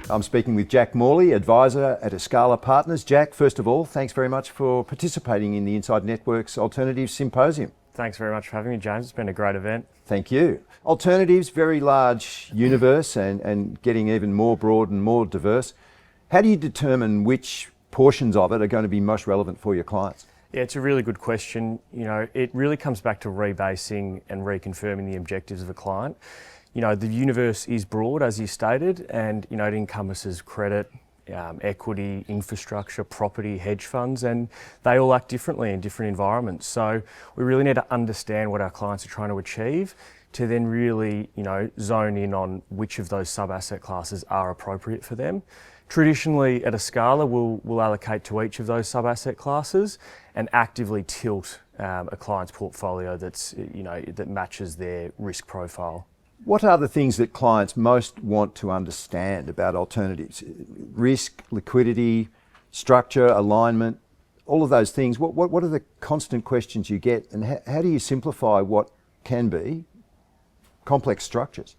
I'm speaking with Jack Morley, advisor at Escala Partners. Jack, first of all, thanks very much for participating in the Inside Networks Alternatives Symposium. Thanks very much for having me, James. It's been a great event. Thank you. Alternatives, very large universe and getting even more broad and more diverse. How do you determine which portions of it are going to be most relevant for your clients? Yeah, it's a really good question. It really comes back to rebasing and reconfirming the objectives of a client. The universe is broad, as you stated, and it encompasses credit, equity, infrastructure, property, hedge funds, and they all act differently in different environments. So we really need to understand what our clients are trying to achieve to then really, zone in on which of those sub-asset classes are appropriate for them. Traditionally, at Escala, we'll allocate to each of those sub-asset classes and actively tilt a client's portfolio that matches their risk profile. What are the things that clients most want to understand about alternatives? Risk, liquidity, structure, alignment, all of those things. What are the constant questions you get, and how do you simplify what can be complex structures?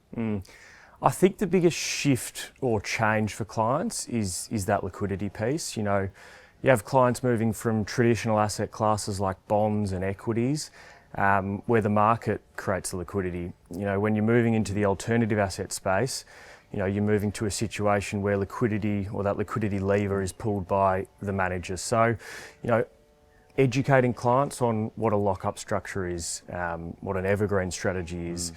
I think the biggest shift or change for clients is that liquidity piece. You have clients moving from traditional asset classes like bonds and equities, where the market creates the liquidity. When you're moving into the alternative asset space, you're moving to a situation where liquidity or that liquidity lever is pulled by the managers. So, educating clients on what a lock-up structure is, what an evergreen strategy is,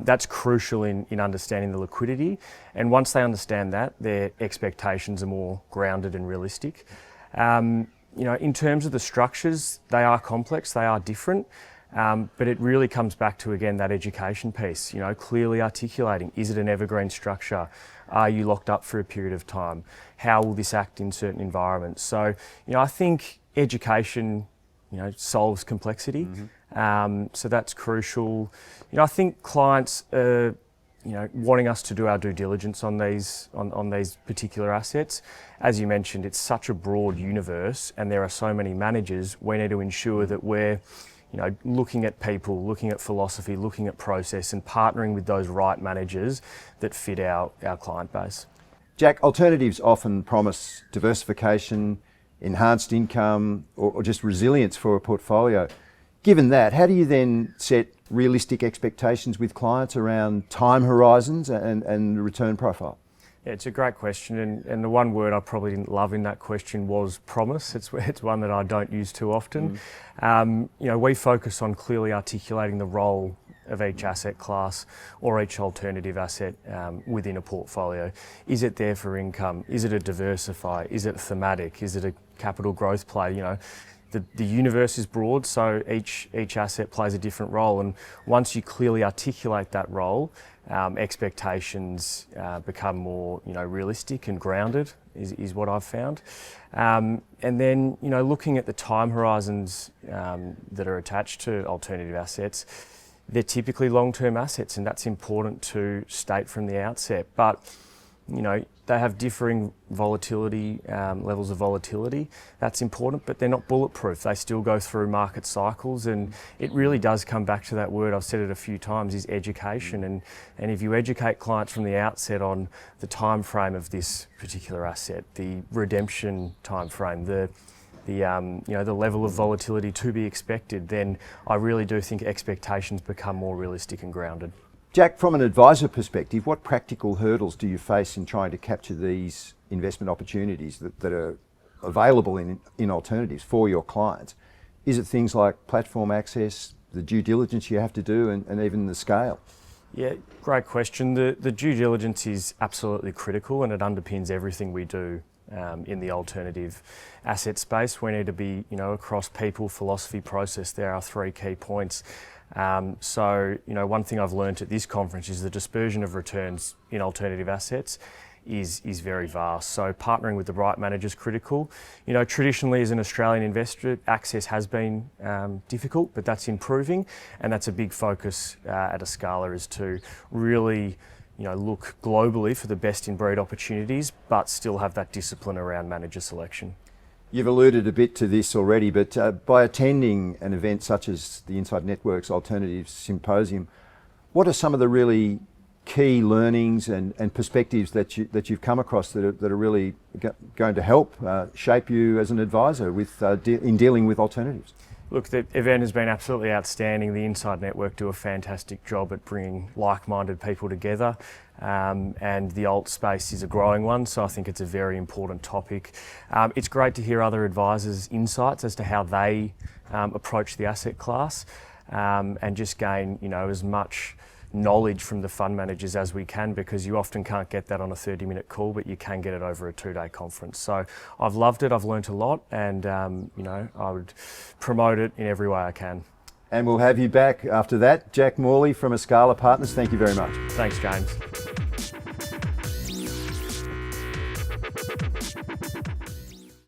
that's crucial in understanding the liquidity. And once they understand that, their expectations are more grounded and realistic. In terms of the structures, they are complex, they are different. But it really comes back to, again, that education piece, clearly articulating, is it an evergreen structure? Are you locked up for a period of time? How will this act in certain environments? So, I think education, solves complexity. So that's crucial. I think clients are, wanting us to do our due diligence on these particular assets. As you mentioned, it's such a broad universe and there are so many managers. We need to ensure that we're looking at people, looking at philosophy, looking at process and partnering with those right managers that fit our client base. Jack, alternatives often promise diversification, enhanced income, or just resilience for a portfolio. Given that, how do you then set realistic expectations with clients around time horizons and return profile? Yeah, it's a great question, and the one word I probably didn't love in that question was promise. It's one that I don't use too often. We focus on clearly articulating the role of each asset class or each alternative asset within a portfolio. Is it there for income? Is it a diversifier? Is it thematic? Is it a capital growth play? The universe is broad, so each asset plays a different role, and once you clearly articulate that role, expectations become more realistic and grounded is what I've found. And then looking at the time horizons that are attached to alternative assets, they're typically long-term assets, and that's important to state from the outset. But they have differing volatility, levels of volatility. That's important, but they're not bulletproof. They still go through market cycles, and it really does come back to that word, I've said it a few times, is education. And if you educate clients from the outset on the time frame of this particular asset, the redemption time frame, the level of volatility to be expected, then I really do think expectations become more realistic and grounded. Jack, from an advisor perspective, what practical hurdles do you face in trying to capture these investment opportunities that are available in alternatives for your clients? Is it things like platform access, the due diligence you have to do, and even the scale? Yeah, great question. The due diligence is absolutely critical, and it underpins everything we do in the alternative asset space. We need to be, across people, philosophy, process. There are three key points. So, one thing I've learned at this conference is the dispersion of returns in alternative assets is very vast. So partnering with the right manager is critical. Traditionally as an Australian investor, access has been difficult, but that's improving, and that's a big focus at Escala, is to really look globally for the best in breed opportunities, but still have that discipline around manager selection. You've alluded a bit to this already, but by attending an event such as the Inside Networks Alternatives Symposium, what are some of the really key learnings and perspectives that you've come across that are really going to help shape you as an advisor in dealing with alternatives? Look, the event has been absolutely outstanding. The Inside Network do a fantastic job at bringing like-minded people together, and the alt space is a growing one, so I think it's a very important topic. It's great to hear other advisors' insights as to how they approach the asset class, and just gain, as much knowledge from the fund managers as we can, because you often can't get that on a 30-minute call, but you can get it over a 2-day conference. So I've loved it, I've learnt a lot, and I would promote it in every way I can. And we'll have you back after that. Jack Morley from Escala Partners, thank you very much. Thanks, James.